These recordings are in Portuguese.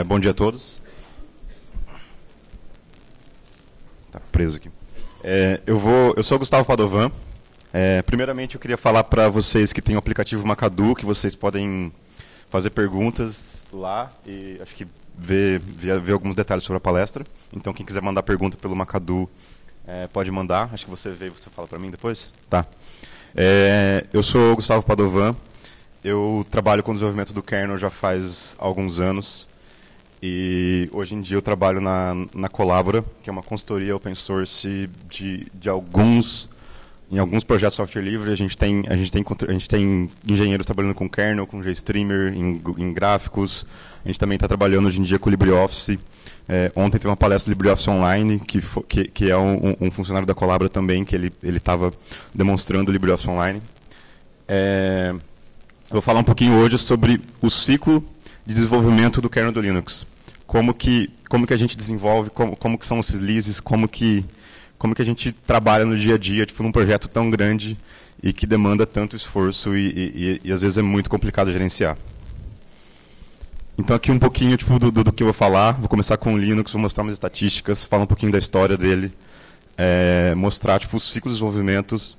Bom dia a todos. Tá preso aqui. Eu sou o Gustavo Padovan. Primeiramente, eu queria falar para vocês que tem o aplicativo Macadu, que vocês podem fazer perguntas lá e acho que ver alguns detalhes sobre a palestra. Então, quem quiser mandar pergunta pelo Macadu, pode mandar. Acho que você vê e você fala para mim depois. Tá. Eu sou o Gustavo Padovan. Eu trabalho com o desenvolvimento do kernel já faz alguns anos. E hoje em dia eu trabalho na Collabora, que é uma consultoria open source em alguns projetos de software livre. A gente tem engenheiros trabalhando com kernel, com GStreamer, em gráficos. A gente também está trabalhando hoje em dia com LibreOffice. Ontem teve uma palestra do LibreOffice Online, que é um funcionário da Collabora também, que ele estava demonstrando o LibreOffice Online. Eu vou falar um pouquinho hoje sobre o ciclo de desenvolvimento do kernel do Linux. Como que a gente desenvolve, como que são esses releases, como que a gente trabalha no dia a dia, num projeto tão grande e que demanda tanto esforço e às vezes é muito complicado gerenciar. Então aqui um pouquinho do que eu vou falar. Vou começar com o Linux, vou mostrar umas estatísticas, falar um pouquinho da história dele, mostrar os ciclos de desenvolvimentos,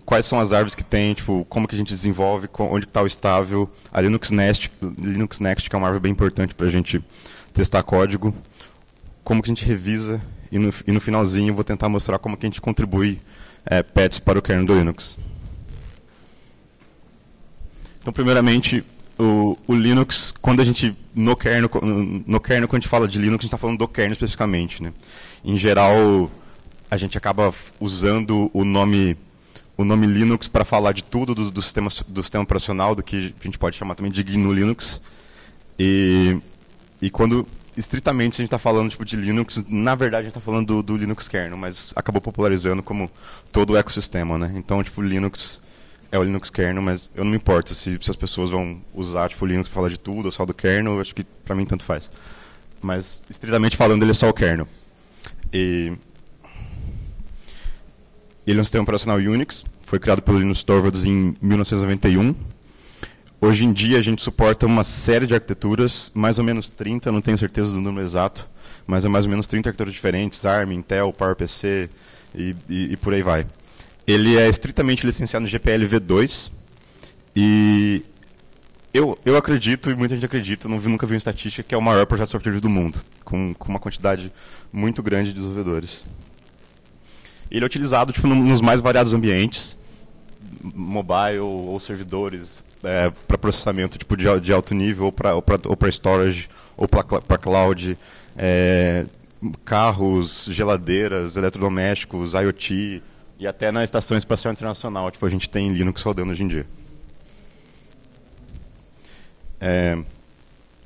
quais são as árvores que tem, como que a gente desenvolve, onde está o estável, a Linux Next, que é uma árvore bem importante para a gente testar código, como que a gente revisa, e no finalzinho vou tentar mostrar como que a gente contribui patches para o kernel do Linux. Então, primeiramente, o Linux, quando a gente, no kernel, quando a gente fala de Linux, a gente está falando do kernel especificamente, né? Em geral, a gente acaba usando o nome Linux para falar de tudo do sistema operacional, do que a gente pode chamar também de GNU Linux. E quando, estritamente, se a gente está falando de Linux, na verdade a gente está falando do Linux kernel, mas acabou popularizando como todo o ecossistema, né? Então, Linux é o Linux kernel, mas eu não me importo se as pessoas vão usar o Linux para falar de tudo ou só do kernel, eu acho que para mim tanto faz. Mas, estritamente falando, ele é só o kernel. Ele é um sistema operacional Unix, foi criado pelo Linus Torvalds em 1991. Hoje em dia a gente suporta uma série de arquiteturas, mais ou menos 30, não tenho certeza do número exato, mas é mais ou menos 30 arquiteturas diferentes, ARM, Intel, PowerPC e por aí vai. Ele é estritamente licenciado no GPL v2 e eu acredito, e muita gente acredita, nunca vi uma estatística, que é o maior projeto de software livre do mundo, com uma quantidade muito grande de desenvolvedores. Ele é utilizado nos mais variados ambientes, mobile ou servidores, para processamento de alto nível, ou para storage, ou para cloud, carros, geladeiras, eletrodomésticos, IoT, e até na Estação Espacial Internacional, a gente tem Linux rodando hoje em dia.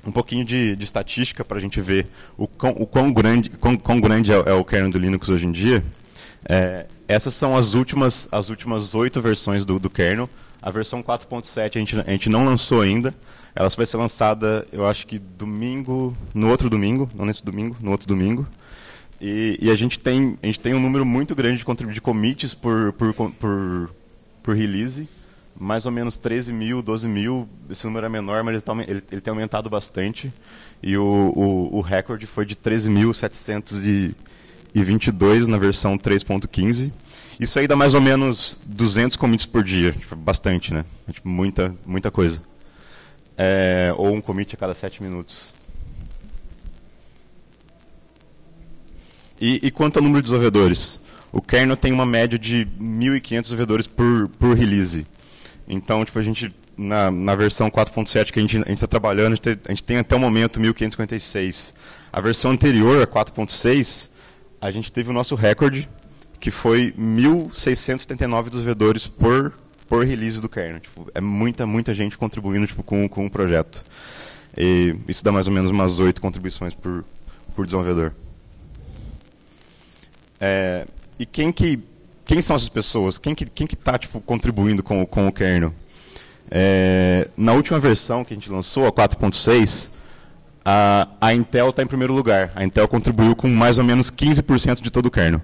Um pouquinho de estatística para a gente ver o quão grande é o kernel do Linux hoje em dia. Essas são as últimas 8 versões do kernel. A versão 4.7 a gente não lançou ainda. Ela só vai ser lançada, eu acho que no outro domingo, não nesse domingo, no outro domingo. E a gente tem um número muito grande de commits por release, mais ou menos 13 mil, 12 mil. Esse número é menor, mas ele tem aumentado bastante. E o recorde foi de 13.722 na versão 3.15. Isso aí dá mais ou menos 200 commits por dia, bastante, né? Muita coisa. Ou um commit a cada 7 minutos. E quanto ao número de desenvolvedores? O kernel tem uma média de 1.500 desenvolvedores por release. Então, a gente, na versão 4.7 que a gente está trabalhando, a gente tem até o momento 1.556. A versão anterior, a 4.6, a gente teve o nosso recorde, que foi 1.679 desenvolvedores por release do kernel. É muita gente contribuindo com o projeto. E isso dá mais ou menos umas 8 contribuições por desenvolvedor. E quem são essas pessoas? Quem que está contribuindo com o kernel? Na última versão que a gente lançou, a 4.6, a Intel está em primeiro lugar. A Intel contribuiu com mais ou menos 15% de todo o kernel.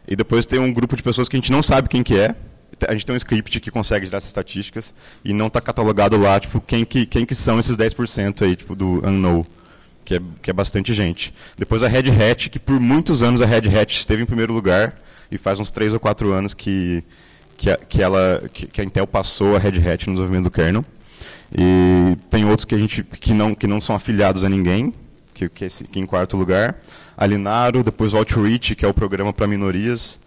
E depois tem um grupo de pessoas que a gente não sabe quem que é. A gente tem um script que consegue gerar essas estatísticas e não está catalogado lá quem que são esses 10% aí, do unknown. que é bastante gente. Depois a Red Hat, que por muitos anos a Red Hat esteve em primeiro lugar, e faz uns 3 ou 4 anos que a Intel passou a Red Hat no desenvolvimento do kernel. E tem outros que não são afiliados a ninguém, que é em quarto lugar. A Linaro, depois o Outreach, que é o programa para minorias.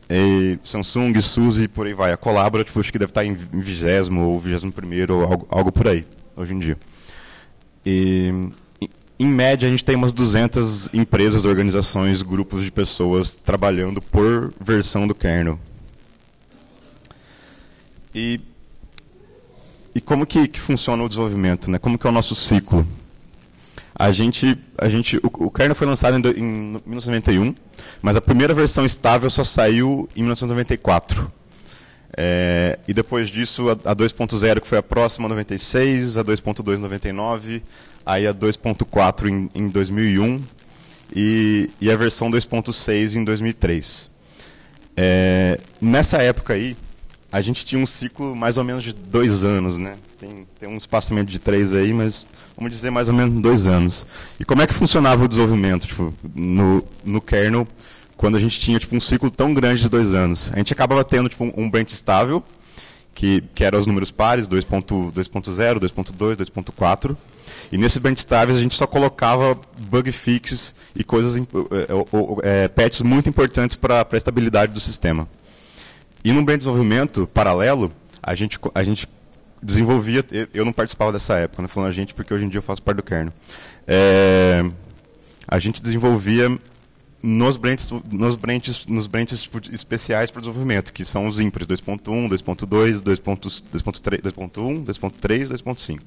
E Samsung, SUSE, por aí vai. A Collaborative, acho que deve estar em 20º ou 21º, ou algo por aí, hoje em dia. E, em média, a gente tem umas 200 empresas, organizações, grupos de pessoas trabalhando por versão do kernel. E como que funciona o desenvolvimento, né? Como que é o nosso ciclo? O kernel foi lançado em 1991, mas a primeira versão estável só saiu em 1994. E depois disso, a 2.0, que foi a próxima, 96, a 2.2, 99, aí a 2.4 em 2001 e a versão 2.6 em 2003. Nessa época aí, a gente tinha um ciclo mais ou menos de 2 anos, né? Tem um espaçamento de 3 aí, mas vamos dizer mais ou menos 2 anos. E como é que funcionava o desenvolvimento no kernel quando a gente tinha um ciclo tão grande de 2 anos? A gente acabava tendo um branch estável, que eram os números pares, 2.0, 2.2, 2.4. E nesses branch estáveis a gente só colocava bug fixes e coisas, patches muito importantes para a estabilidade do sistema. E no branch de desenvolvimento paralelo, a gente desenvolvia, eu não participava dessa época, né, falando a gente porque hoje em dia eu faço parte do kernel. A gente desenvolvia nos branches especiais para o desenvolvimento, que são os ímpares 2.1, 2.2, 2.3, 2.1, 2.3, 2.5.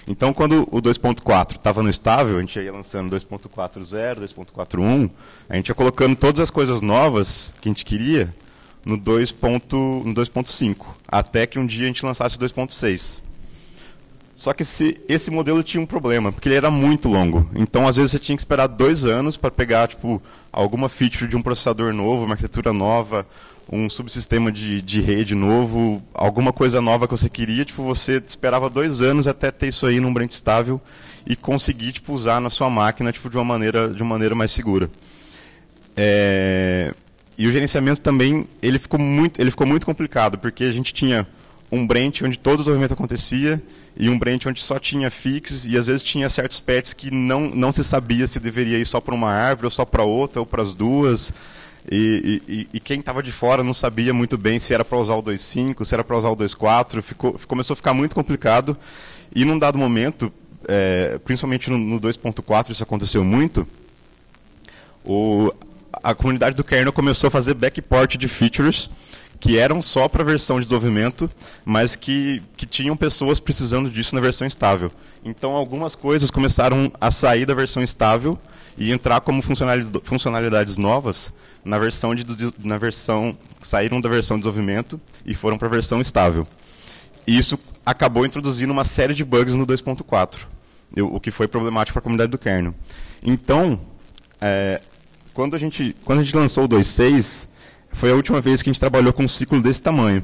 Então, quando o 2.4 estava no estável, a gente ia lançando 2.40, 2.41, a gente ia colocando todas as coisas novas que a gente queria no 2.5, até que um dia a gente lançasse o 2.6. Só que esse modelo tinha um problema, porque ele era muito longo. Então, às vezes, você tinha que esperar 2 anos para pegar alguma feature de um processador novo, uma arquitetura nova, um subsistema de rede novo, alguma coisa nova que você queria. Você esperava 2 anos até ter isso aí num branch estável e conseguir usar na sua máquina de uma maneira mais segura. E o gerenciamento também ele ficou muito complicado, porque a gente tinha um branch onde todo o desenvolvimento acontecia e um branch onde só tinha fixes, e às vezes tinha certos patches que não se sabia se deveria ir só para uma árvore, ou só para outra, ou para as duas. E quem estava de fora não sabia muito bem se era para usar o 2.5, se era para usar o 2.4. Começou a ficar muito complicado. E num dado momento, principalmente no 2.4 isso aconteceu muito, a comunidade do kernel começou a fazer backport de features que eram só para a versão de desenvolvimento, mas que tinham pessoas precisando disso na versão estável. Então, algumas coisas começaram a sair da versão estável e entrar como funcionalidades novas saíram da versão de desenvolvimento e foram para a versão estável. E isso acabou introduzindo uma série de bugs no 2.4, o que foi problemático para a comunidade do kernel. Então, quando a gente lançou o 2.6, foi a última vez que a gente trabalhou com um ciclo desse tamanho.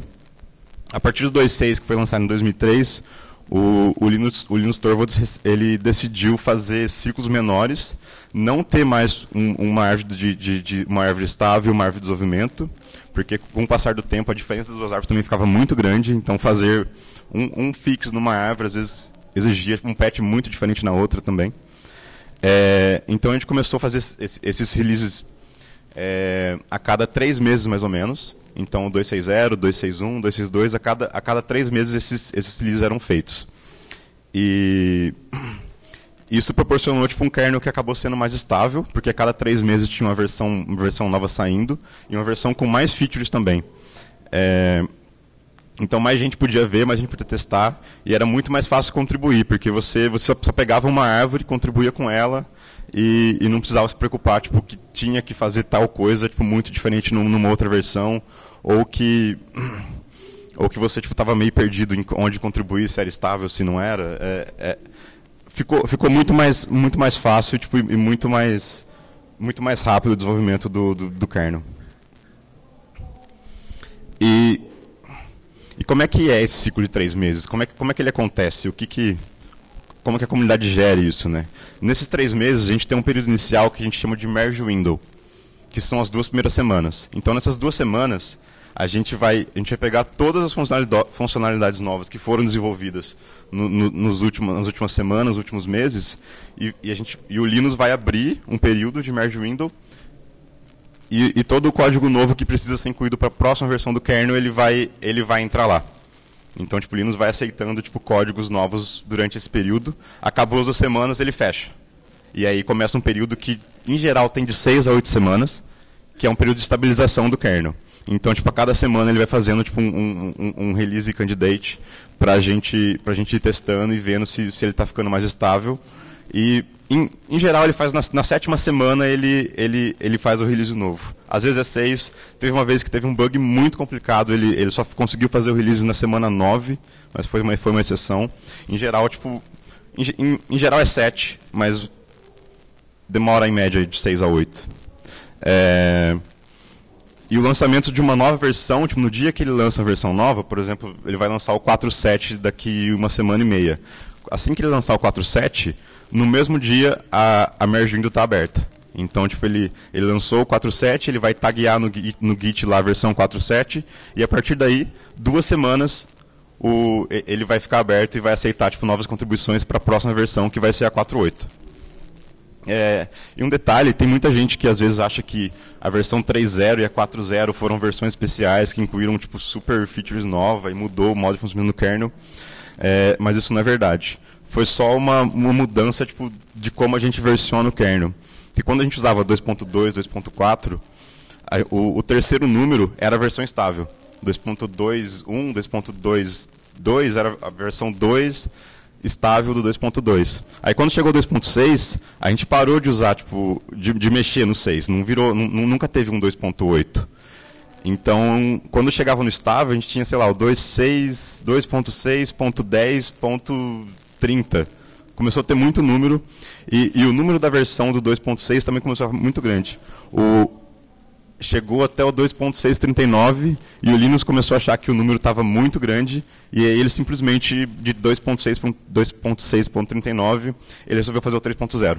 A partir do 2.6, que foi lançado em 2003, o Linus Torvalds ele decidiu fazer ciclos menores, não ter mais uma árvore estável, uma árvore de desenvolvimento, porque com o passar do tempo a diferença das duas árvores também ficava muito grande, então fazer um fix numa árvore às vezes exigia um patch muito diferente na outra também. Então a gente começou a fazer esses releases a cada 3 meses mais ou menos. Então, 2.6.0, 2.6.1, 2.6.2, a cada 3 meses esses releases eram feitos. E isso proporcionou um kernel que acabou sendo mais estável, porque a cada 3 meses tinha uma versão nova saindo, e uma versão com mais features também. Então, mais gente podia ver, mais gente podia testar, e era muito mais fácil contribuir, porque você só pegava uma árvore, contribuía com ela, e não precisava se preocupar que tinha que fazer tal coisa muito diferente numa outra versão, ou que você estava meio perdido em onde contribuir, se era estável, se não era. Ficou muito mais fácil e muito mais rápido o desenvolvimento do kernel. E como é que é esse ciclo de 3 meses? Como é que ele acontece? como que a comunidade gere isso, né? Nesses 3 meses, a gente tem um período inicial que a gente chama de merge window, que são as 2 primeiras semanas. Então, nessas 2 semanas, a gente vai pegar todas as funcionalidades novas que foram desenvolvidas nas últimas semanas, nos últimos meses, e o Linus vai abrir um período de merge window, e todo o código novo que precisa ser incluído para a próxima versão do kernel, ele vai entrar lá. Então, tipo, o Linus vai aceitando códigos novos durante esse período. Acabou as 2 semanas, ele fecha. E aí começa um período que, em geral, tem de 6 a 8 semanas, que é um período de estabilização do kernel. Então, a cada semana ele vai fazendo um release candidate para a gente ir testando e vendo se ele está ficando mais estável. E, em geral, ele faz na 7ª semana ele faz o release novo. Às vezes é 6. Teve uma vez que teve um bug muito complicado, ele só conseguiu fazer o release na semana 9, mas foi uma exceção. Em geral, em geral é 7, mas demora em média de 6 a 8. E o lançamento de uma nova versão, no dia que ele lança a versão nova, por exemplo, ele vai lançar o 4.7 daqui 1 semana e meia. Assim que ele lançar o 4.7, no mesmo dia a merge window está aberta. Então, ele lançou o 4.7, ele vai taguear no Git lá a versão 4.7, e a partir daí, 2 semanas, ele vai ficar aberto e vai aceitar novas contribuições para a próxima versão, que vai ser a 4.8. E um detalhe, tem muita gente que às vezes acha que a versão 3.0 e a 4.0 foram versões especiais que incluíram super features nova e mudou o modo de funcionamento do kernel, mas isso não é verdade. Foi só uma mudança de como a gente versiona o kernel. Que quando a gente usava 2.2, 2.4, o terceiro número era a versão estável. 2.21, 2.22 era a versão 2 estável do 2.2. Aí quando chegou o 2.6, a gente parou de usar, de mexer no 6. Nunca teve um 2.8. Então, quando chegava no estável, a gente tinha, sei lá, o 2.6, 2.6.10, 30. Começou a ter muito número, e o número da versão do 2.6 também começou a ficar muito grande. Chegou até o 2.639, e o Linus começou a achar que o número estava muito grande, e aí ele simplesmente, de 2.6.39, ele resolveu fazer o 3.0.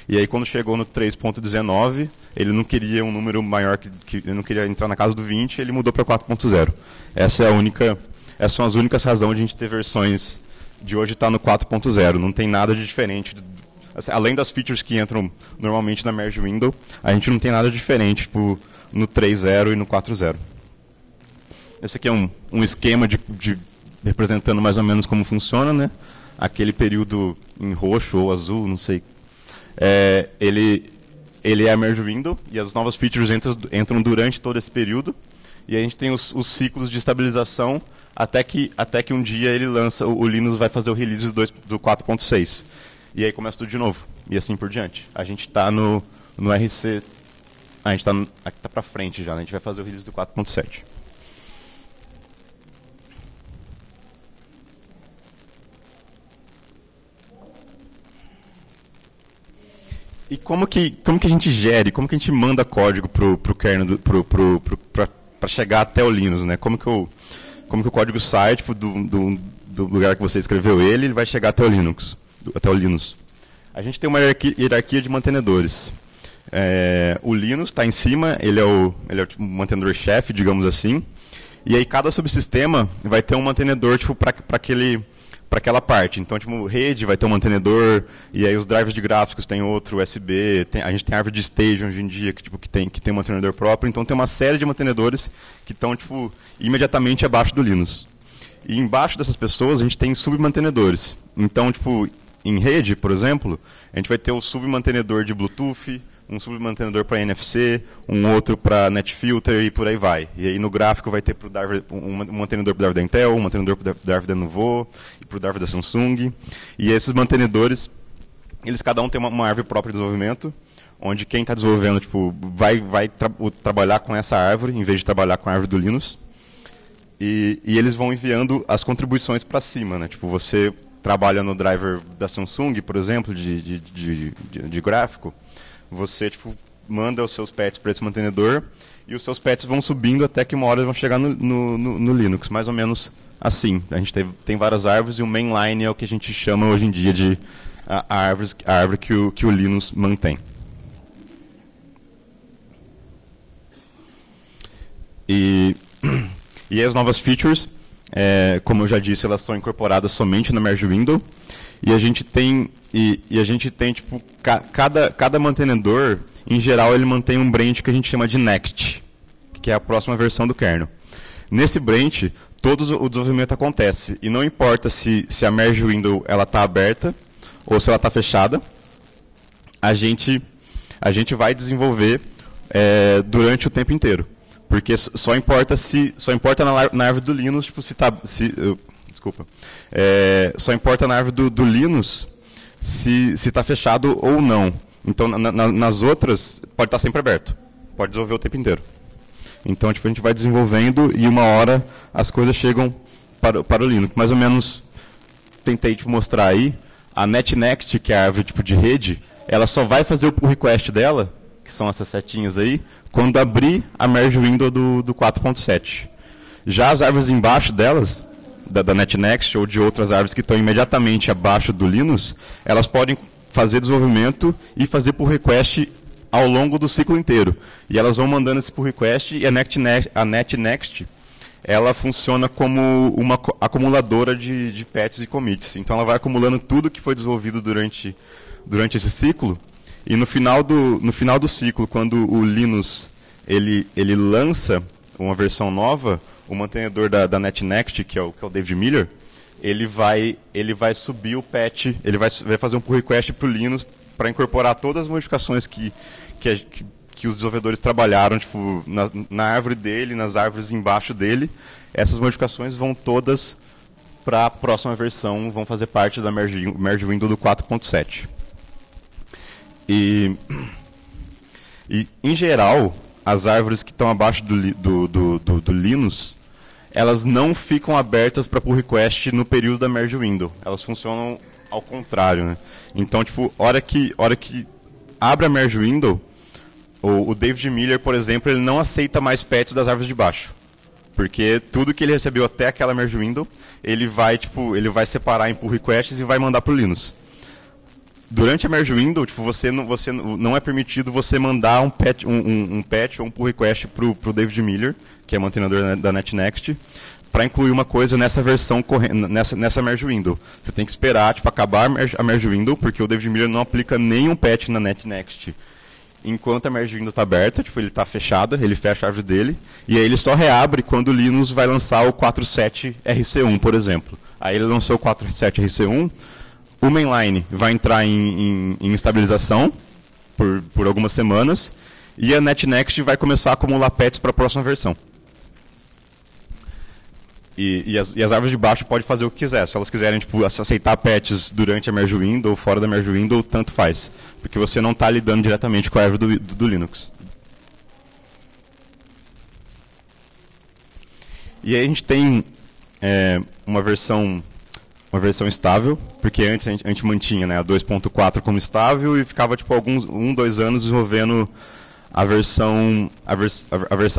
E aí quando chegou no 3.19, ele não queria um número maior, ele não queria entrar na casa do 20, ele mudou para 4.0. Essas são as únicas razões de a gente ter versões de hoje está no 4.0, não tem nada de diferente. Assim, além das features que entram normalmente na merge window, a gente não tem nada diferente no 3.0 e no 4.0. Esse aqui é um esquema representando mais ou menos como funciona, né? Aquele período em roxo ou azul, não sei. Ele é a merge window e as novas features entram durante todo esse período. E a gente tem os ciclos de estabilização até que um dia ele lança, o Linus vai fazer o release do 4.6. E aí começa tudo de novo. E assim por diante. A gente está no RC... A gente está para frente já, né? A gente vai fazer o release do 4.7. E como que a gente gere, como que a gente manda código pro kernel, para chegar até o Linus, né? Como que o código sai do lugar que você escreveu ele vai chegar até o Linux, até o Linus. A gente tem uma hierarquia de mantenedores. O Linus está em cima, ele é o mantenedor-chefe, digamos assim. E aí cada subsistema vai ter um mantenedor para aquela parte. Então, rede vai ter um mantenedor, e aí os drivers de gráficos tem outro, USB, a gente tem árvore de stage hoje em dia que tem um mantenedor próprio. Então tem uma série de mantenedores que estão imediatamente abaixo do Linus. E embaixo dessas pessoas a gente tem submantenedores. Então, em rede, por exemplo, a gente vai ter o submantenedor de Bluetooth, um submantenedor para NFC, um outro para NetFilter e por aí vai. E aí no gráfico vai ter um mantenedor para o driver da Intel, um mantenedor para o driver da Lenovo e para o driver da Samsung. E esses mantenedores, eles cada um tem uma árvore própria de desenvolvimento, onde quem está desenvolvendo vai trabalhar com essa árvore, em vez de trabalhar com a árvore do Linus. E eles vão enviando as contribuições para cima, né? Você trabalha no driver da Samsung, por exemplo, de gráfico, você manda os seus patches para esse mantenedor, e os seus patches vão subindo até que uma hora eles vão chegar no Linux, mais ou menos assim. A gente tem várias árvores, e o mainline é o que a gente chama hoje em dia de a árvore que o Linux mantém. E as novas features, como eu já disse, elas são incorporadas somente na Merge Window. E a gente tem, tipo, cada mantenedor, em geral, ele mantém um branch que a gente chama de Next, que é a próxima versão do kernel. Nesse branch, todo o desenvolvimento acontece. E não importa se a Merge Window está aberta ou se ela está fechada, a gente vai desenvolver durante o tempo inteiro. Porque só importa na árvore do Linux, tipo, só importa na árvore do Linux se está fechado ou não. Então, nas outras, pode estar sempre aberto. Pode desenvolver o tempo inteiro. Então, tipo, a gente vai desenvolvendo e uma hora as coisas chegam para o Linux. Mais ou menos, tentei te mostrar aí, a NetNext, que é a árvore tipo de rede, ela só vai fazer o pull request dela, que são essas setinhas aí, quando abrir a Merge Window do 4.7. Já as árvores embaixo delas, da NetNext ou de outras árvores que estão imediatamente abaixo do Linux, elas podem fazer desenvolvimento e fazer pull request ao longo do ciclo inteiro. E elas vão mandando esse pull request, e a NetNext ela funciona como uma acumuladora de patches e commits. Então ela vai acumulando tudo que foi desenvolvido durante esse ciclo. E no final do ciclo, quando o Linux ele lança uma versão nova, o mantenedor da NetNext, que é o David Miller, ele vai subir o patch, ele vai fazer um pull request para o Linux para incorporar todas as modificações que os desenvolvedores trabalharam, tipo, na árvore dele, nas árvores embaixo dele. Essas modificações vão todas para a próxima versão, vão fazer parte da Merge Window do 4.7. E, em geral, as árvores que estão abaixo do Linux, elas não ficam abertas para pull request no período da Merge Window. Elas funcionam ao contrário, né? Então, tipo, hora que abre a Merge Window, o David Miller, por exemplo, ele não aceita mais patches das árvores de baixo. Porque tudo que ele recebeu até aquela Merge Window, ele vai separar em pull requests e vai mandar para o Linux. Durante a Merge Window, tipo, você não é permitido você mandar um patch ou um pull request para o David Miller, que é mantenedor da NetNext, para incluir uma coisa nessa versão nessa Merge Window. Você tem que esperar, tipo, acabar a Merge Window, porque o David Miller não aplica nenhum patch na NetNext enquanto a Merge Window está aberta, tipo, ele está fechado, ele fecha a árvore dele, e aí ele só reabre quando o Linux vai lançar o 4.7 RC1, por exemplo. Aí ele lançou o 4.7 RC1, o mainline vai entrar em estabilização por algumas semanas, e a NetNext vai começar a acumular patches para a próxima versão. E as árvores de baixo podem fazer o que quiser. Se elas quiserem, tipo, aceitar patches durante a Merge Window ou fora da Merge Window, tanto faz. Porque você não está lidando diretamente com a árvore do Linux. E aí a gente tem uma versão estável, porque antes a gente mantinha, né, a 2.4 como estável e ficava tipo 2 anos desenvolvendo a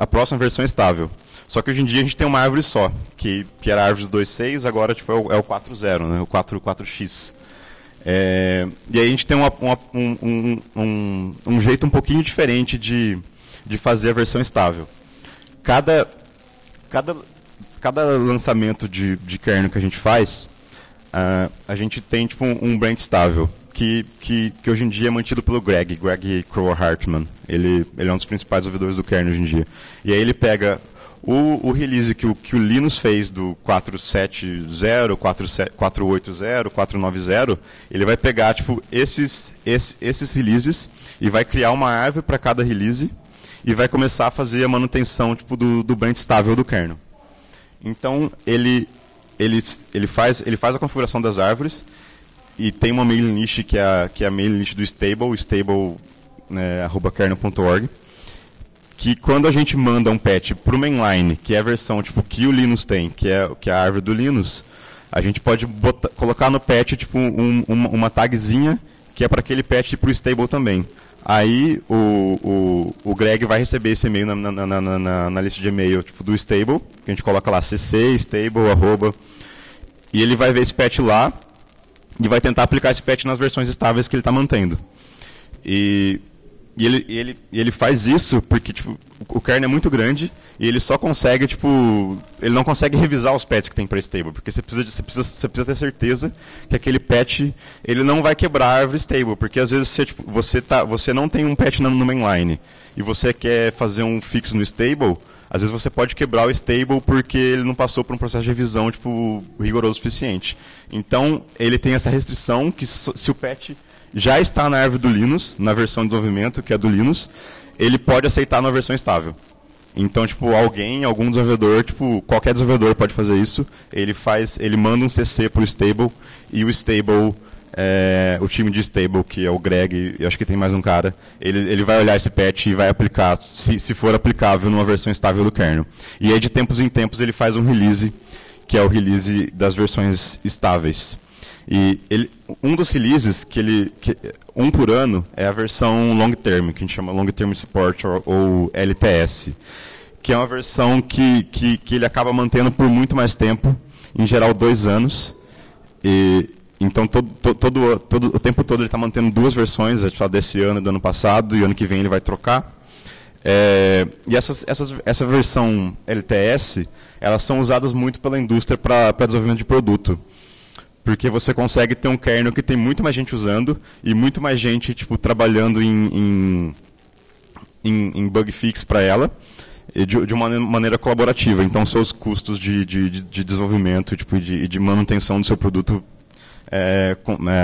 próxima versão estável. Só que hoje em dia a gente tem uma árvore só, que era a árvore 2.6, agora tipo, é o 4.0, né, o 4.x. E aí a gente tem um jeito um pouquinho diferente de fazer a versão estável. Cada lançamento de kernel que a gente faz, a gente tem tipo um branch estável, que hoje em dia é mantido pelo Greg Kroer-Hartman. Ele é um dos principais desenvolvedores do kernel hoje em dia. E aí ele pega o release que o Linux fez do 4.7.0, 4.8.0, 4.9.0, ele vai pegar tipo, esses releases e vai criar uma árvore para cada release e vai começar a fazer a manutenção tipo, do branch estável do kernel. Então, ele faz a configuração das árvores e tem uma mailing list que é a mailing list do stable, né, @kernel.org, que quando a gente manda um patch para o mainline, que é a versão tipo, que o Linux tem, que é a árvore do Linux, a gente pode colocar no patch tipo, uma tagzinha que é para aquele patch e para o stable também. Aí o Greg vai receber esse e-mail na lista de e-mail tipo, do stable, que a gente coloca lá cc, stable, arroba, e ele vai ver esse patch lá e vai tentar aplicar esse patch nas versões estáveis que ele está mantendo. E ele faz isso porque tipo, o kernel é muito grande e ele só consegue, tipo, ele não consegue revisar os patches que tem para stable, porque você precisa ter certeza que aquele patch ele não vai quebrar a árvore stable, porque às vezes você não tem um patch no mainline e você quer fazer um fix no stable, às vezes você pode quebrar o stable porque ele não passou por um processo de revisão tipo, rigoroso o suficiente. Então ele tem essa restrição que se o patch já está na árvore do Linux, na versão de desenvolvimento, que é do Linux, ele pode aceitar na versão estável. Então, tipo, algum desenvolvedor, tipo, qualquer desenvolvedor pode fazer isso. Ele manda um CC para o stable e o stable, o time de stable, que é o Greg, eu acho que tem mais um cara, ele vai olhar esse patch e vai aplicar, se for aplicável numa versão estável do kernel. E aí, de tempos em tempos, ele faz um release, que é o release das versões estáveis. E um dos releases, um por ano, é a versão long term, que a gente chama Long Term Support, ou LTS, que é uma versão que ele acaba mantendo por muito mais tempo, em geral 2 anos. Então, o tempo todo ele está mantendo 2 versões, desse ano e do ano passado, e ano que vem ele vai trocar. E essa versão LTS, elas são usadas muito pela indústria para desenvolvimento de produto. Porque você consegue ter um kernel que tem muito mais gente usando e muito mais gente tipo, trabalhando em bug fix para ela de uma maneira colaborativa. Então, seus custos de desenvolvimento tipo, e de manutenção do seu produto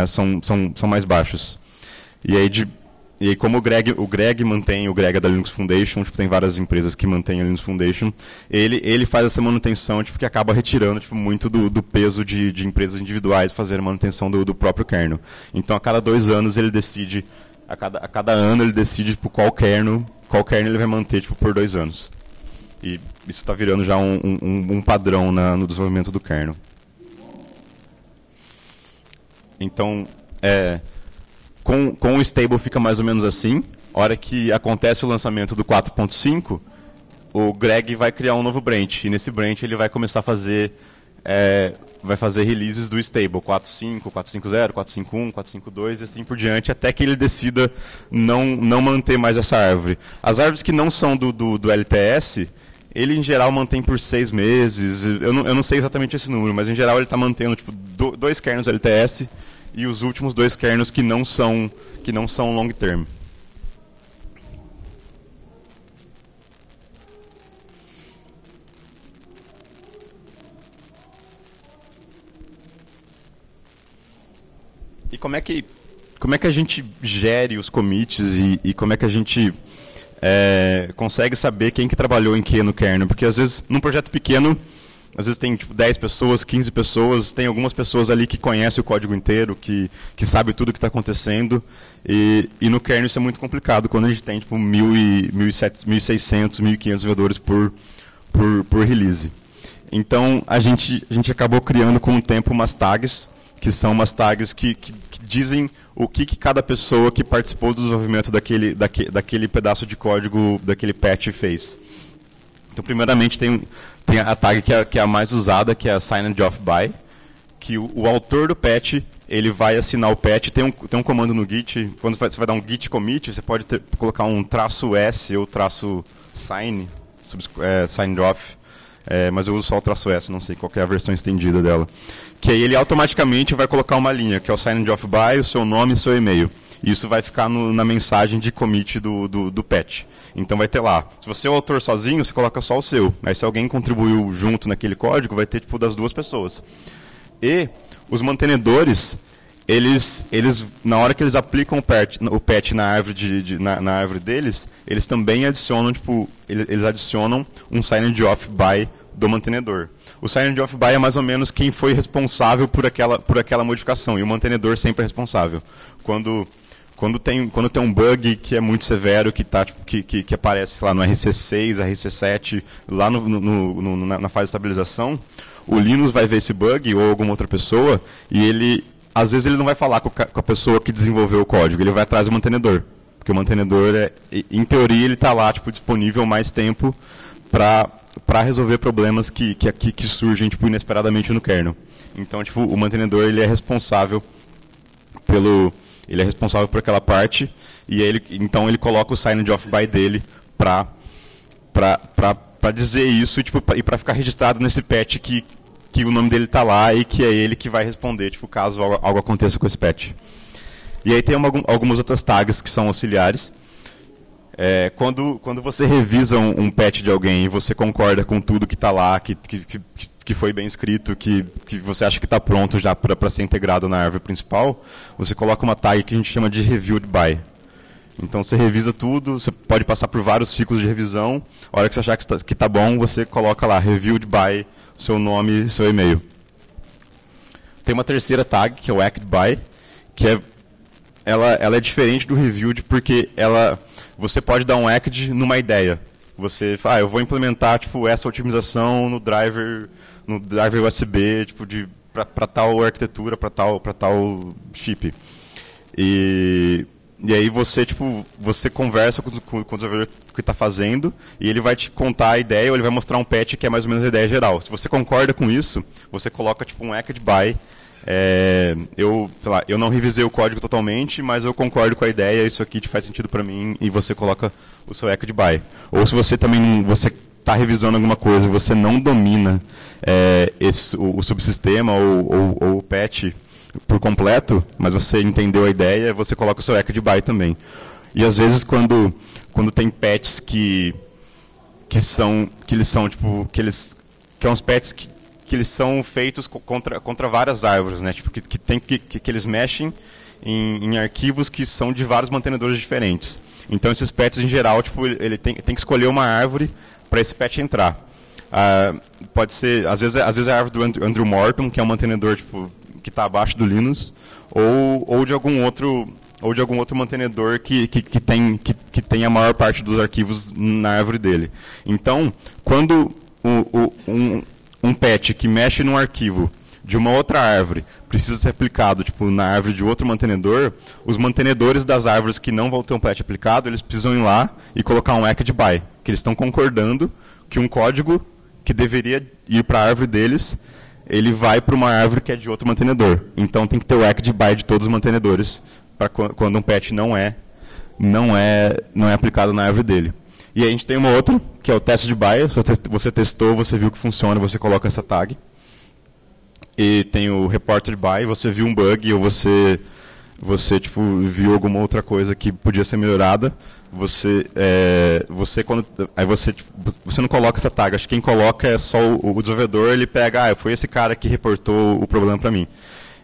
são mais baixos. E aí como o Greg mantém, o Greg é da Linux Foundation, tipo, tem várias empresas que mantêm a Linux Foundation, ele faz essa manutenção tipo, que acaba retirando tipo, muito do peso de empresas individuais fazer a manutenção do próprio kernel. Então, a cada 2 anos, ele decide, a cada ano, ele decide tipo, qual kernel ele vai manter tipo, por 2 anos. E isso está virando já um padrão no desenvolvimento do kernel. Então, com o stable fica mais ou menos assim. A hora que acontece o lançamento do 4.5, o Greg vai criar um novo branch. E nesse branch ele vai começar a fazer releases do stable 4.5, 4.5.0, 4.5.1, 4.5.2 e assim por diante, até que ele decida não manter mais essa árvore. As árvores que não são do LTS, ele em geral mantém por 6 meses. Eu não sei exatamente esse número, mas em geral ele está mantendo tipo, 2 kernels LTS e os últimos 2 kernels que não são long term. E como é que a gente gere os commits e como é que a gente consegue saber quem que trabalhou em que no kernel? Porque às vezes num projeto pequeno às vezes tem tipo, 10 pessoas, 15 pessoas, tem algumas pessoas ali que conhecem o código inteiro, que sabem tudo o que está acontecendo. E no kernel isso é muito complicado, quando a gente tem tipo, 1.600, 1.500 desenvolvedores por release. Então, a gente acabou criando com o tempo umas tags, que são umas tags que dizem o que cada pessoa que participou do desenvolvimento daquele pedaço de código, daquele patch fez. Então, primeiramente, tem a tag que é a mais usada, que é a Signed Off By, que o autor do patch, ele vai assinar o patch. Tem um comando no Git, quando você vai dar um git commit, você pode colocar um "-s" ou "-sign", signed off, mas eu uso só o "-s", não sei qual é a versão estendida dela. Que aí ele automaticamente vai colocar uma linha, que é o Signed Off By, o seu nome e seu e-mail. E isso vai ficar na mensagem de commit do patch. Então vai ter lá, se você é o autor sozinho, você coloca só o seu. Aí se alguém contribuiu junto naquele código, vai ter tipo das 2 pessoas. E os mantenedores, eles na hora que eles aplicam o patch na árvore, na árvore deles, eles também adicionam, tipo, eles adicionam um signed off by do mantenedor. O signed off by é mais ou menos quem foi responsável por aquela modificação, e o mantenedor sempre é responsável. Quando tem um bug que é muito severo, que aparece lá no RC6, RC7, lá na fase de estabilização, o Linux vai ver esse bug, ou alguma outra pessoa, e às vezes ele não vai falar com a pessoa que desenvolveu o código, ele vai atrás do mantenedor. Porque o mantenedor, em teoria, ele está lá tipo, disponível mais tempo para resolver problemas que surgem tipo, inesperadamente no kernel. Então, tipo, o mantenedor ele é responsável por aquela parte, e então ele coloca o signed off by dele para dizer isso tipo, e para ficar registrado nesse patch que o nome dele está lá e que é ele que vai responder tipo, caso algo aconteça com esse patch. E aí tem algumas outras tags que são auxiliares. Quando você revisa um patch de alguém e você concorda com tudo que está lá, que foi bem escrito, que você acha que está pronto já para ser integrado na árvore principal, você coloca uma tag que a gente chama de reviewed by. Então você revisa tudo, você pode passar por vários ciclos de revisão, a hora que você achar que está bom, você coloca lá, reviewed by, seu nome e seu e-mail. Tem uma terceira tag, que é o acted by, que ela é diferente do reviewed porque você pode dar um act numa ideia. Você fala, eu vou implementar tipo, essa otimização no driver USB tipo, para tal arquitetura, para tal chip. E aí você conversa com o desenvolvedor que está fazendo e ele vai te contar a ideia ou ele vai mostrar um patch que é mais ou menos a ideia geral. Se você concorda com isso, você coloca tipo, um acted by. Eu não revisei o código totalmente, mas eu concordo com a ideia, isso aqui te faz sentido para mim, e você coloca o seu acted by. Ou se você também está revisando alguma coisa e você não domina o subsistema ou o patch por completo, mas você entendeu a ideia, você coloca o seu acted by também. E às vezes quando tem patches que são uns patches que eles são feitos contra várias árvores, né? Tipo, que eles mexem em arquivos que são de vários mantenedores diferentes. Então, esses patches, em geral, tipo, ele tem que escolher uma árvore para esse patch entrar. Pode ser, às vezes é a árvore do Andrew Morton, que é um mantenedor tipo, que está abaixo do Linux, ou de algum outro mantenedor que tem a maior parte dos arquivos na árvore dele. Então, quando um patch que mexe num arquivo de uma outra árvore precisa ser aplicado tipo, na árvore de outro mantenedor, os mantenedores das árvores que não vão ter um patch aplicado, eles precisam ir lá e colocar um acted by, que eles estão concordando que um código que deveria ir para a árvore deles, ele vai para uma árvore que é de outro mantenedor. Então tem que ter o acted by de todos os mantenedores para quando um patch não é aplicado na árvore dele. E aí a gente tem uma outra, que é o test de by. Você testou, você viu que funciona, você coloca essa tag. E tem o reported by, você viu um bug ou você tipo, viu alguma outra coisa que podia ser melhorada. Você não coloca essa tag. Acho que quem coloca é só o desenvolvedor, ele pega, foi esse cara que reportou o problema para mim.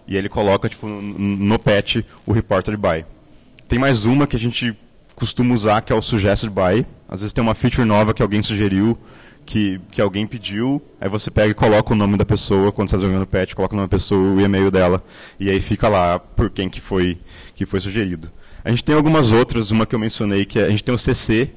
E ele coloca tipo, no patch o reported by. Tem mais uma que a gente costuma usar, que é o suggested by. Às vezes tem uma feature nova que alguém sugeriu, que alguém pediu, aí você pega e coloca o nome da pessoa, quando você está desenvolvendo o patch, coloca o nome da pessoa, o e-mail dela, e aí fica lá por quem que foi sugerido. A gente tem algumas outras, uma que eu mencionei, que a gente tem o CC,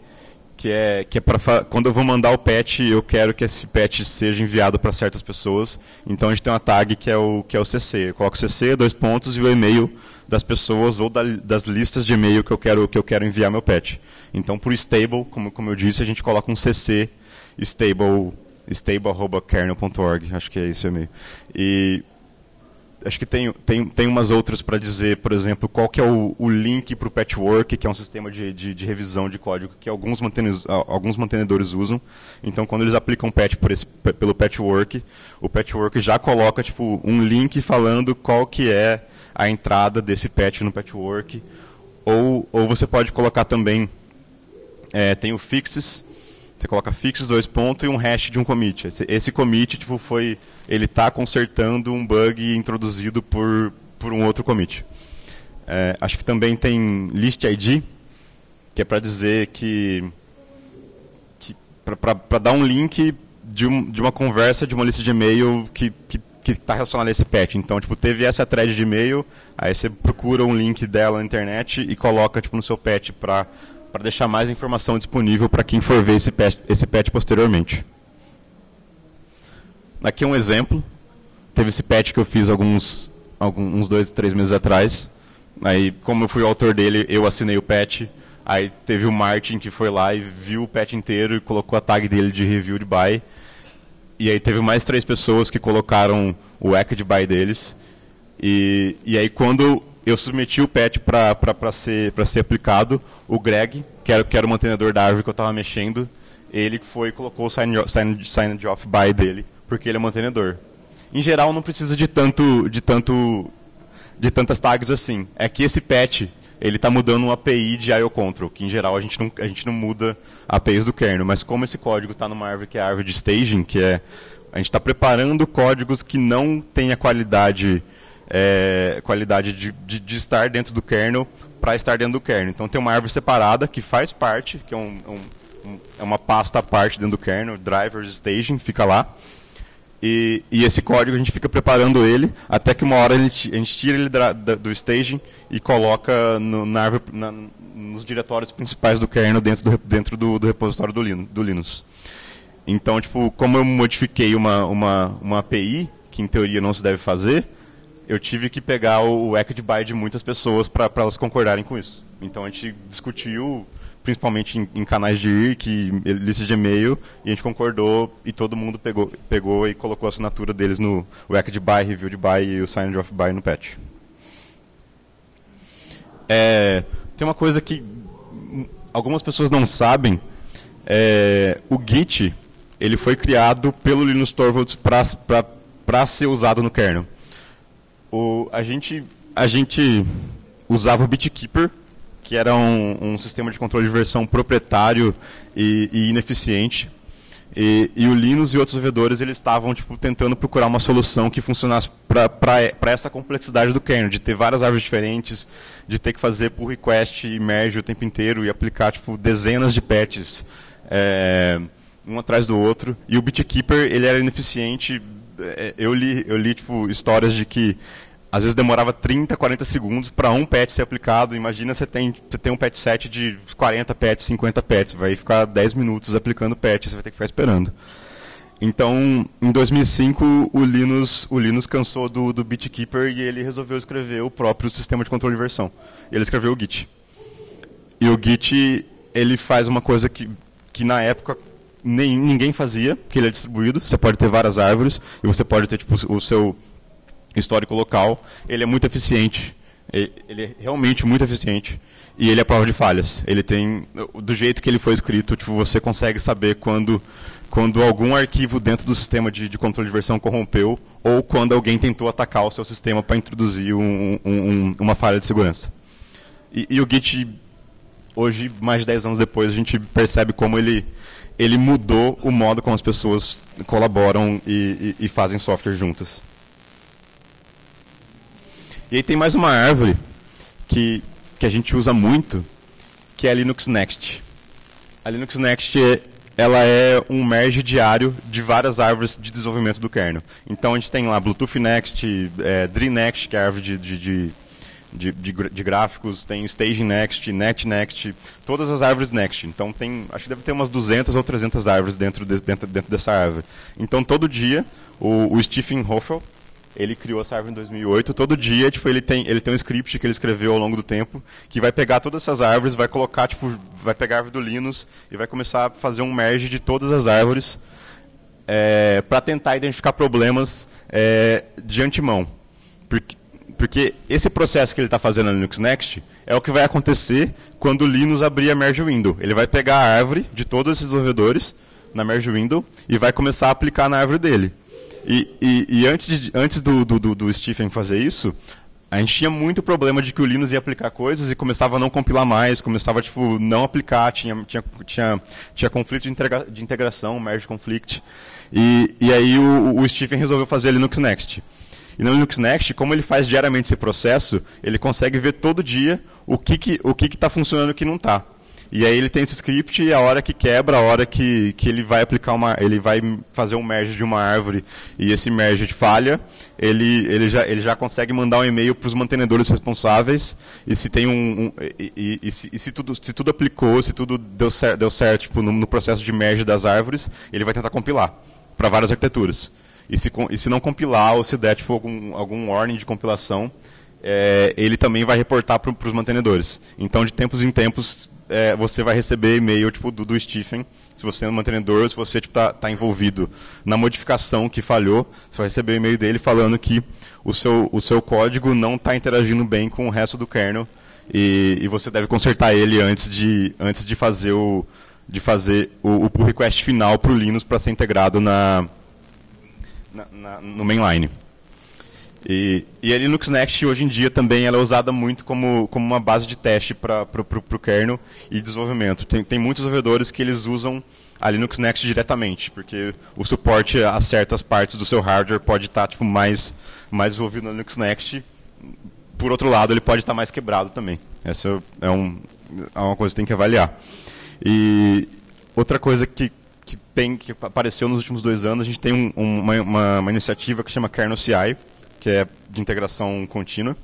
que é para quando eu vou mandar o patch, eu quero que esse patch seja enviado para certas pessoas, então a gente tem uma tag que é o CC. Eu coloco CC, 2 pontos, e o e-mail das pessoas ou das listas de e-mail que eu quero enviar meu patch. Então, por stable, como eu disse, a gente coloca um CC stable@kernel.org, acho que é esse o e-mail. E acho que tem umas outras para dizer, por exemplo, qual que é o link para o Patchwork, que é um sistema de revisão de código que alguns mantenedores usam. Então, quando eles aplicam patch pelo Patchwork, o Patchwork já coloca tipo, um link falando qual que é a entrada desse patch no Patchwork. Ou você pode colocar também, tem o fixes. Você coloca fixes, 2 pontos, e um hash de um commit. Esse commit tipo, ele está consertando um bug introduzido por um outro commit. Acho que também tem list ID, que é para dizer para dar um link de uma conversa de uma lista de e-mail que está relacionada a esse patch. Então, tipo, teve essa thread de e-mail, aí você procura um link dela na internet e coloca tipo, no seu patch para deixar mais informação disponível para quem for ver esse patch posteriormente. Aqui é um exemplo. Teve esse patch que eu fiz alguns uns 2, 3 meses atrás. Aí, como eu fui o autor dele, eu assinei o patch. Aí teve o Martin que foi lá e viu o patch inteiro e colocou a tag dele de review de buy. E aí teve mais 3 pessoas que colocaram o echo de buy deles. E aí quando eu submeti o patch para ser aplicado, o Greg, que era o mantenedor da árvore que eu estava mexendo, ele foi e colocou o sign off buy dele, porque ele é mantenedor. Em geral não precisa de tantas tags assim. É que esse patch ele está mudando uma API de IO Control, que em geral a gente não muda APIs do kernel, mas como esse código está numa árvore que é a árvore de staging, a gente está preparando códigos que não têm a qualidade de estar dentro do kernel para estar dentro do kernel. Então tem uma árvore separada que faz parte, que é uma pasta à parte dentro do kernel, drivers, staging, fica lá. E esse código a gente fica preparando ele até que uma hora a gente tira ele do staging e coloca nos diretórios principais do kernel dentro do repositório do Linux. Então, tipo, como eu modifiquei uma API, que em teoria não se deve fazer, eu tive que pegar o echo de buy de muitas pessoas para elas concordarem com isso. Então a gente discutiu, principalmente em canais de IRC, listas de e-mail, e a gente concordou e todo mundo pegou e colocou a assinatura deles no echo de buy, review de buy e o sign off buy no patch. Tem uma coisa que algumas pessoas não sabem, o Git ele foi criado pelo Linus Torvalds para ser usado no kernel. A gente usava o BitKeeper, que era um sistema de controle de versão proprietário e ineficiente. E o Linus e outros desenvolvedores eles estavam tentando procurar uma solução que funcionasse para essa complexidade do kernel, de ter várias árvores diferentes, de ter que fazer pull request e merge o tempo inteiro e aplicar dezenas de patches um atrás do outro. E o BitKeeper ele era ineficiente. Eu li histórias de que às vezes demorava 30, 40 segundos para um patch ser aplicado. Imagina você tem um patch set de 40 patches, 50 patches. Vai ficar 10 minutos aplicando patch, você vai ter que ficar esperando. Então, em 2005, o Linus cansou do BitKeeper e ele resolveu escrever o próprio sistema de controle de versão. Ele escreveu o Git. E o Git ele faz uma coisa que na época ninguém fazia, que ele é distribuído. Você pode ter várias árvores e você pode ter o seu histórico local. Ele é muito eficiente, ele é realmente muito eficiente e ele é prova de falhas. Ele tem, do jeito que ele foi escrito, você consegue saber quando algum arquivo dentro do sistema de controle de versão corrompeu ou quando alguém tentou atacar o seu sistema para introduzir uma falha de segurança. E o Git, hoje, mais de 10 anos depois, a gente percebe como ele mudou o modo como as pessoas colaboram e fazem software juntas. E aí tem mais uma árvore que a gente usa muito, que é a Linux Next. A Linux Next ela é um merge diário de várias árvores de desenvolvimento do kernel. Então a gente tem lá Bluetooth Next, DRI Next, que é a árvore de gráficos, tem Staging Next, Net Next, todas as árvores Next. Então acho que deve ter umas 200 ou 300 árvores dentro dessa árvore. Então todo dia o Stephen Hoffel, ele criou essa árvore em 2008. Todo dia, ele tem um script que ele escreveu ao longo do tempo, que vai pegar todas essas árvores, vai colocar, vai pegar a árvore do Linus e vai começar a fazer um merge de todas as árvores para tentar identificar problemas de antemão. Porque esse processo que ele está fazendo na Linux Next é o que vai acontecer quando o Linus abrir a merge window. Ele vai pegar a árvore de todos esses desenvolvedores na merge window e vai começar a aplicar na árvore dele. E antes do Stephen fazer isso, a gente tinha muito problema de que o Linus ia aplicar coisas e começava a não compilar mais, começava não aplicar, tinha conflito de integração, merge conflict. E aí o Stephen resolveu fazer a Linux Next. E no Linux Next, como ele faz diariamente esse processo, ele consegue ver todo dia o que está funcionando e o que não está. E aí ele tem esse script e a hora que quebra, a hora que ele vai aplicar ele vai fazer um merge de uma árvore e esse merge falha, ele já consegue mandar um e-mail para os mantenedores responsáveis e se tem se tudo aplicou, se tudo deu certo no processo de merge das árvores, ele vai tentar compilar para várias arquiteturas. e se não compilar ou se der tipo, algum warning de compilação, ele também vai reportar para os mantenedores. Então, de tempos em tempos, você vai receber e-mail tipo, do Stephen, se você é um mantenedor, se você tá envolvido na modificação que falhou, você vai receber o e-mail dele falando que o seu código não está interagindo bem com o resto do kernel e você deve consertar ele antes de fazer o pull request final para o Linux para ser integrado no mainline. E a Linux Next, hoje em dia, também ela é usada muito como uma base de teste para o kernel e desenvolvimento. Tem muitos desenvolvedores que eles usam a Linux Next diretamente, porque o suporte a certas partes do seu hardware pode estar tipo, mais desenvolvido na Linux Next. Por outro lado, ele pode estar mais quebrado também. Essa é uma coisa que tem que avaliar. E outra coisa que apareceu nos últimos 2 anos, a gente tem uma iniciativa que chama Kernel CI, que é de integração contínua.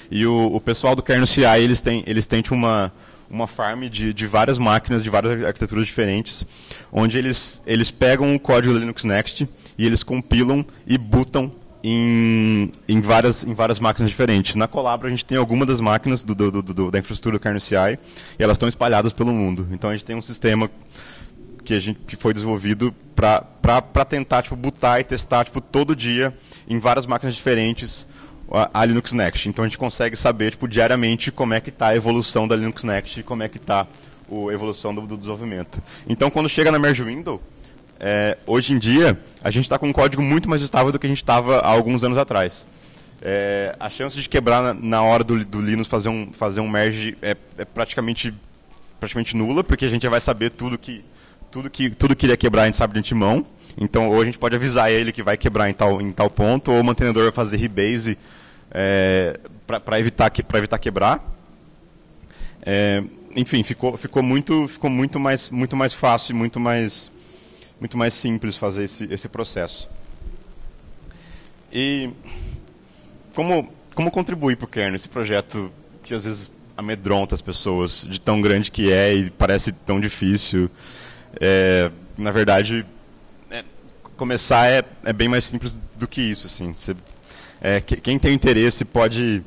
E o pessoal do Kernel CI, eles têm tipo, uma farm de várias máquinas, de várias arquiteturas diferentes, onde eles pegam o código da Linux Next e eles compilam e bootam em várias máquinas diferentes. Na Collabora, a gente tem algumas das máquinas da infraestrutura do Kernel CI e elas estão espalhadas pelo mundo. Então, a gente tem um sistema que foi desenvolvido para tentar tipo, bootar e testar tipo, todo dia em várias máquinas diferentes a Linux Next. Então a gente consegue saber tipo, diariamente como é que está a evolução da Linux Next e como é que está a evolução do desenvolvimento. Então quando chega na Merge Window, hoje em dia a gente está com um código muito mais estável do que a gente estava há alguns anos atrás. A chance de quebrar na hora do Linux fazer um merge é praticamente nula, porque a gente já vai saber tudo que ele ia quebrar, a gente sabe de antemão. Então, ou a gente pode avisar ele que vai quebrar em tal ponto, ou o mantenedor vai fazer rebase para evitar quebrar. Enfim, ficou muito mais fácil e muito mais simples fazer esse processo. E como contribuir para o kernel, esse projeto que às vezes amedronta as pessoas, de tão grande que é e parece tão difícil. Na verdade, começar é bem mais simples do que isso. Assim. Quem tem interesse pode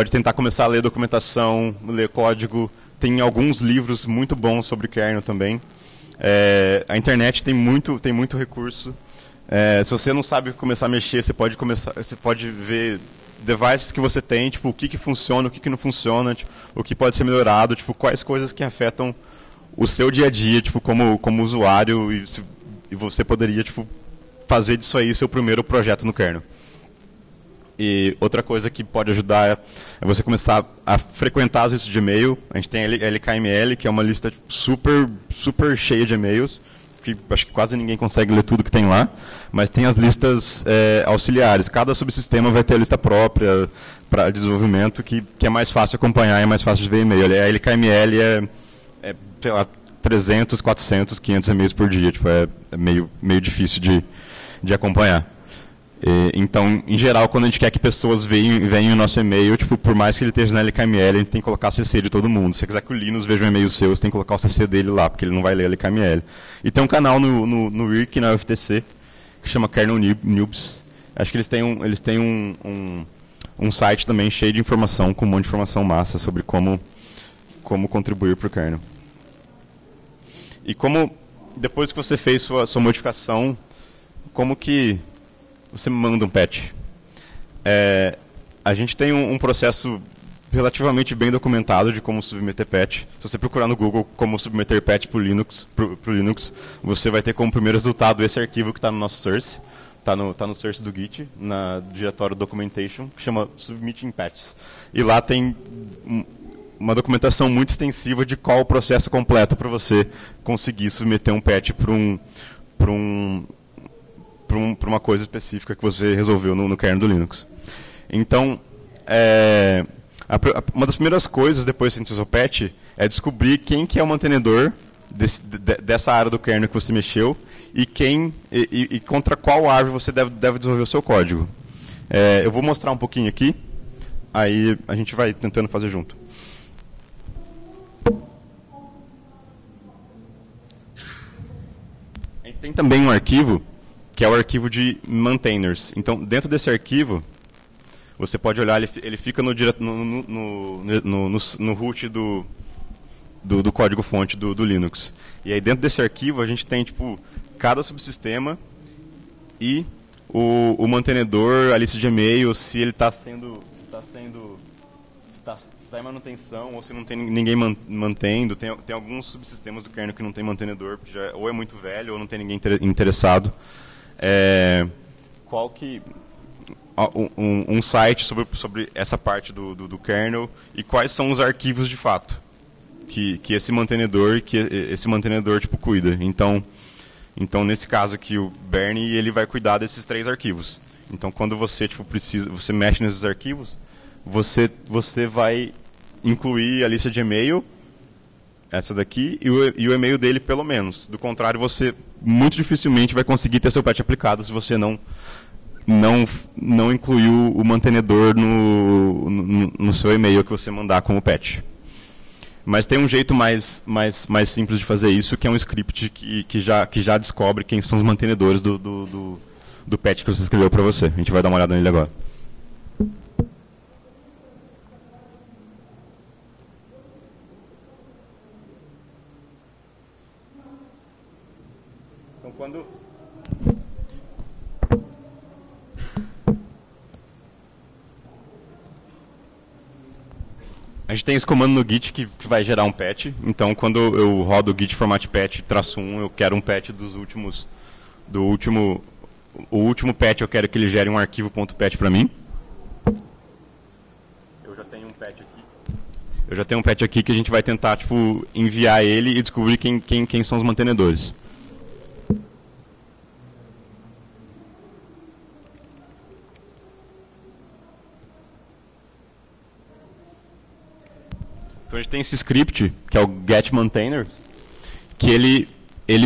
tentar começar a ler documentação, ler código. Tem alguns livros muito bons sobre kernel também. A internet tem muito recurso. Se você não sabe começar a mexer, você pode ver devices que você tem, tipo, o que funciona, o que não funciona, tipo, o que pode ser melhorado, tipo, quais coisas que afetam o seu dia a dia, tipo, como usuário, e você poderia tipo, fazer disso aí seu primeiro projeto no kernel. E outra coisa que pode ajudar é você começar a frequentar as listas de e-mail. A gente tem a LKML, que é uma lista super cheia de e-mails, que acho que quase ninguém consegue ler tudo que tem lá, mas tem as listas auxiliares. Cada subsistema vai ter a lista própria para desenvolvimento, que é mais fácil acompanhar, é mais fácil de ver e-mail. A LKML sei lá, 300, 400, 500 e-mails por dia. Tipo, é meio difícil de acompanhar. Então, em geral, quando a gente quer que pessoas venham o nosso e-mail, tipo, por mais que ele esteja na LKML, a gente tem que colocar CC de todo mundo. Se você quiser que o Linus veja um e-mail seu, você tem que colocar o CC dele lá, porque ele não vai ler a LKML. E tem um canal no Wiki, na UFTC, que chama Kernel Noobs. Acho que eles têm um site também cheio de informação, com um monte de informação massa sobre como contribuir para o kernel. E depois que você fez sua modificação, como que você manda um patch? A gente tem um processo relativamente bem documentado de como submeter patch. Se você procurar no Google como submeter patch para o Linux, você vai ter como primeiro resultado esse arquivo que está no nosso source. Está no source do Git, na diretório documentation, que chama submitting patches. E lá tem uma documentação muito extensiva de qual o processo completo para você conseguir submeter um patch para uma coisa específica que você resolveu no kernel do Linux. Então, uma das primeiras coisas depois de fazer o patch é descobrir quem que é o mantenedor dessa área do kernel que você mexeu e contra qual árvore você deve desenvolver o seu código. Eu vou mostrar um pouquinho aqui, aí a gente vai tentando fazer junto. A gente tem também um arquivo que é o arquivo de maintainers. Então, dentro desse arquivo, você pode olhar, ele fica no root do código-fonte do Linux. E aí, dentro desse arquivo, a gente tem tipo, cada subsistema e o mantenedor, a lista de e-mail, se ele está em manutenção ou se não tem ninguém mantendo. Tem alguns subsistemas do kernel que não tem mantenedor, porque já ou é muito velho ou não tem ninguém interessado. Um site sobre essa parte do kernel e quais são os arquivos de fato que esse mantenedor tipo cuida. Então nesse caso aqui o Bernie ele vai cuidar desses 3 arquivos. Então quando você tipo você mexe nesses arquivos, você vai incluir a lista de e-mail, essa daqui, e o e-mail dele pelo menos. Do contrário, você muito dificilmente vai conseguir ter seu patch aplicado se você não incluiu o mantenedor no seu e-mail que você mandar como patch. Mas tem um jeito mais simples de fazer isso, que é um script que já descobre quem são os mantenedores do patch que você escreveu para você. A gente vai dar uma olhada nele agora. Então, quando a gente tem esse comando no Git que vai gerar um patch. Então, quando eu rodo o Git format patch -1, eu quero um patch o último patch eu quero que ele gere um arquivo .patch para mim. Eu já tenho um patch aqui que a gente vai tentar tipo enviar ele e descobrir quem são os mantenedores. Então a gente tem esse script, que é o getMaintainer, que ele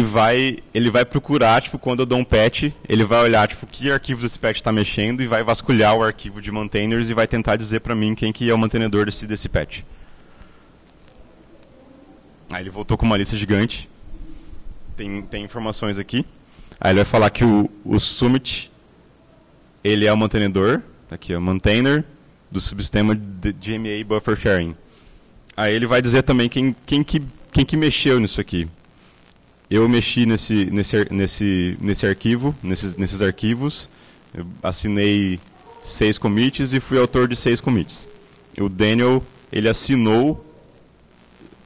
vai procurar, tipo, quando eu dou um patch, ele vai olhar, tipo, que arquivos esse patch está mexendo e vai vasculhar o arquivo de maintainers e vai tentar dizer para mim quem que é o mantenedor desse patch. Aí ele voltou com uma lista gigante. Tem informações aqui. Aí ele vai falar que o Summit, ele é o mantenedor, aqui é o maintainer do subsistema de GMA Buffer Sharing. Aí ele vai dizer também quem que mexeu nisso aqui. Eu mexi nesse arquivo, nesses arquivos, eu assinei 6 commits e fui autor de 6 commits. O Daniel, ele assinou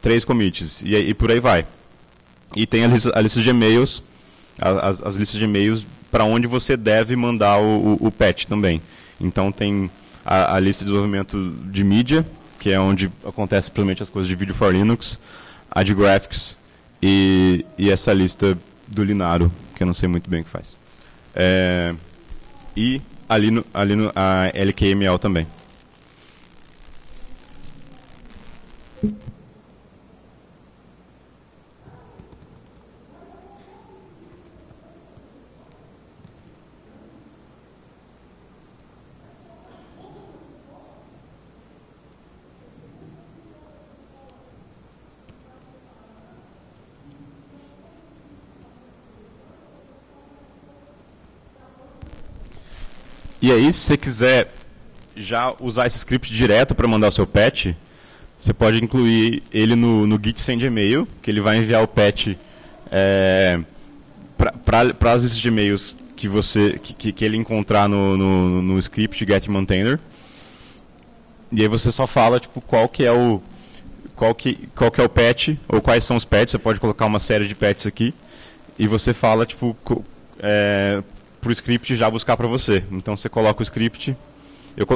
3 commits, e por aí vai. E tem a lista de e-mails, as listas de e-mails para onde você deve mandar o patch também. Então tem a lista de desenvolvimento de mídia, que é onde acontece simplesmente as coisas de vídeo for Linux, a de graphics e essa lista do Linaro, que eu não sei muito bem o que faz. E ali no a LKML também. E aí, se você quiser já usar esse script direto para mandar o seu patch, você pode incluir ele no Git send email, que ele vai enviar o patch para as listas de e-mails que ele encontrar no script getMaintainer. E aí você só fala tipo, qual que é o patch, ou quais são os patches. Você pode colocar uma série de patches aqui, e você fala tipo, para o script já buscar para você. Então você coloca o script.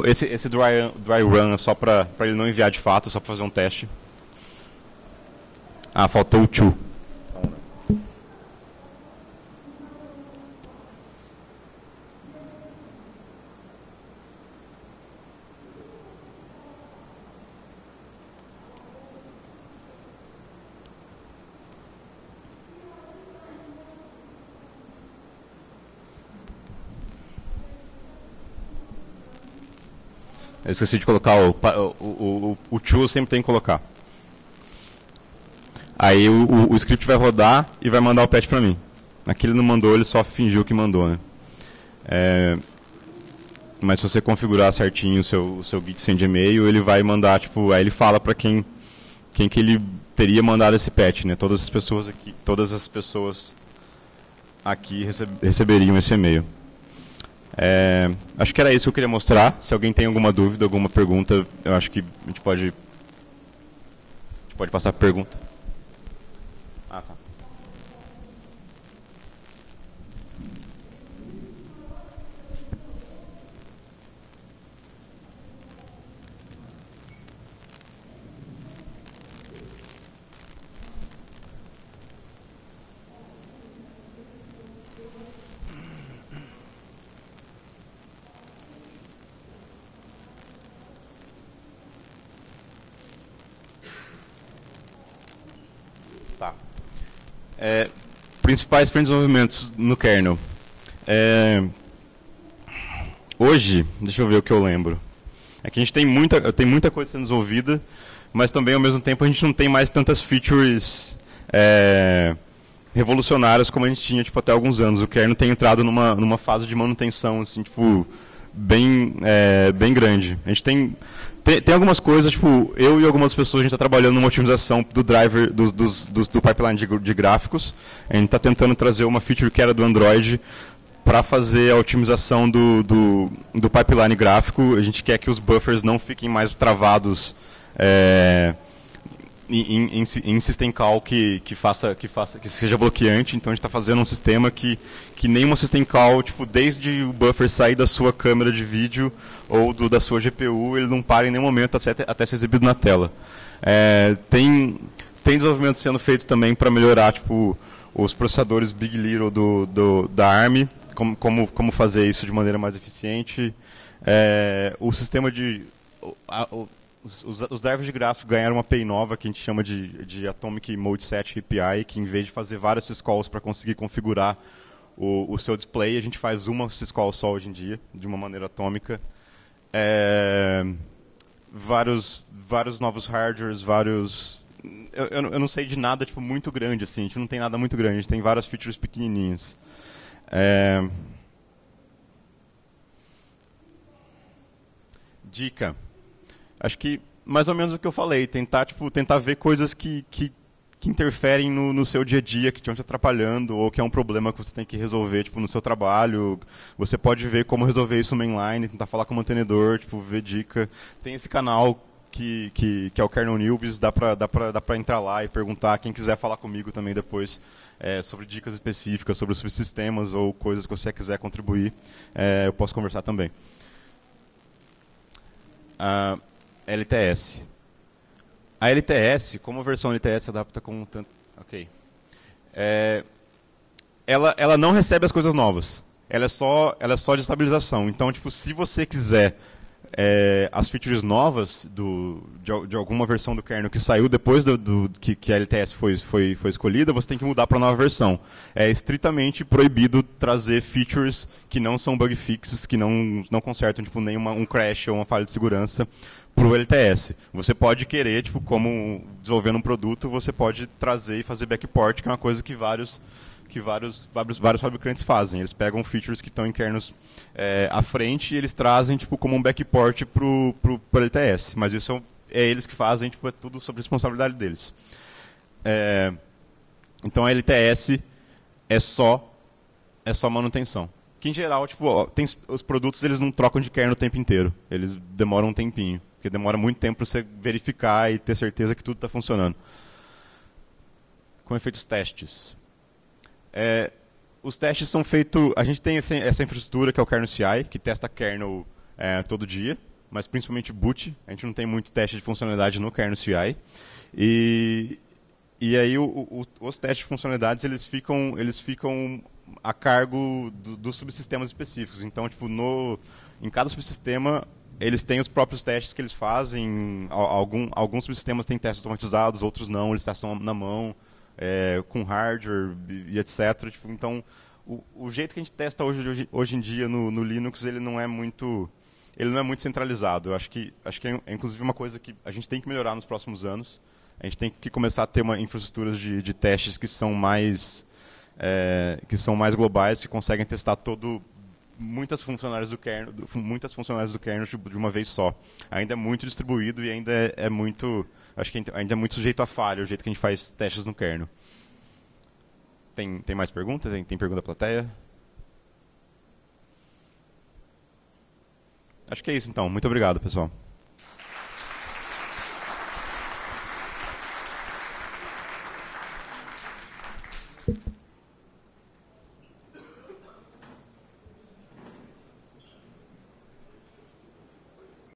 Esse dry run é só para ele não enviar de fato, só para fazer um teste. Ah, faltou o to. Eu esqueci de colocar o to, sempre tem que colocar. Aí o script vai rodar e vai mandar o patch para mim. Aqui ele não mandou, ele só fingiu que mandou, né? É, mas se você configurar certinho o seu Git send e-mail, ele vai mandar, tipo, aí ele fala para quem que ele teria mandado esse patch, né? Todas as pessoas aqui receberiam esse e-mail. Acho que era isso que eu queria mostrar. Se alguém tem alguma dúvida, alguma pergunta, eu acho que a gente pode passar a pergunta. Ah, tá. Tá. Principais frentes de desenvolvimento no kernel. Hoje, deixa eu ver o que eu lembro. É que a gente tem muita coisa sendo desenvolvida, mas também ao mesmo tempo a gente não tem mais tantas features revolucionárias como a gente tinha tipo, até alguns anos. O kernel tem entrado numa fase de manutenção assim, tipo, bem grande. A gente tem algumas coisas, tipo, eu e algumas pessoas, a gente está trabalhando numa otimização do driver, do pipeline de gráficos. A gente está tentando trazer uma feature que era do Android para fazer a otimização do pipeline gráfico. A gente quer que os buffers não fiquem mais travados em system call que seja bloqueante. Então a gente está fazendo um sistema que nenhuma system call, tipo, desde o buffer sair da sua câmera de vídeo ou da sua GPU, ele não para em nenhum momento até ser exibido na tela. Tem desenvolvimento sendo feito também para melhorar tipo, os processadores Big Little da ARM, como fazer isso de maneira mais eficiente. O sistema de... Os drivers de gráfico ganharam uma API nova que a gente chama de Atomic Mode Set API, que em vez de fazer várias syscalls para conseguir configurar o seu display, a gente faz uma syscall só hoje em dia, de uma maneira atômica. Vários novos hardwares, eu não sei de nada tipo, muito grande, assim, a gente não tem nada muito grande, a gente tem várias features pequenininhas. Dica. Acho que mais ou menos o que eu falei, tentar ver coisas que interferem no seu dia a dia, que estão te atrapalhando, ou que é um problema que você tem que resolver tipo, no seu trabalho. Você pode ver como resolver isso mainline, tentar falar com o mantenedor, tipo, ver dica. Tem esse canal que é o Kernel Newbies, dá pra entrar lá e perguntar. Quem quiser falar comigo também depois sobre dicas específicas, sobre os subsistemas ou coisas que você quiser contribuir, eu posso conversar também. LTS. A LTS, como a versão LTS se adapta com tanto... Ok. Ela não recebe as coisas novas. Ela é só de estabilização. Então, tipo, se você quiser as features novas de alguma versão do kernel que saiu depois que a LTS foi escolhida, você tem que mudar para a nova versão. É estritamente proibido trazer features que não são bug fixes, que não consertam tipo, um crash ou uma falha de segurança para o LTS. Você pode querer, tipo, como desenvolvendo um produto, você pode trazer e fazer backport, que é uma coisa que vários fabricantes fazem. Eles pegam features que estão em kernels à frente e eles trazem tipo, como um backport para o LTS. Mas isso é eles que fazem, tipo, é tudo sob responsabilidade deles. Então a LTS é só manutenção. Que em geral, tipo, os produtos eles não trocam de kernel o tempo inteiro. Eles demoram um tempinho. Porque demora muito tempo para você verificar e ter certeza que tudo está funcionando. Com efeitos testes. Os testes são feitos... A gente tem essa infraestrutura que é o kernel CI, que testa kernel todo dia, mas principalmente boot. A gente não tem muito teste de funcionalidade no kernel CI. E aí os testes de funcionalidades eles ficam a cargo dos subsistemas específicos. Então, tipo, em cada subsistema, eles têm os próprios testes que eles fazem. Alguns subsistemas têm testes automatizados, outros não, eles testam na mão. Com hardware e etc. Tipo, então, o jeito que a gente testa hoje em dia no Linux, ele não é muito centralizado. Eu acho que é inclusive uma coisa que a gente tem que melhorar nos próximos anos. A gente tem que começar a ter uma infraestrutura de testes que são mais que são mais globais, que conseguem testar muitas funcionalidades do kernel de uma vez só. Ainda é muito distribuído e ainda é muito, acho que ainda é muito sujeito a falha, o jeito que a gente faz testes no kernel. Tem mais perguntas? Tem pergunta da plateia? Acho que é isso então. Muito obrigado, pessoal.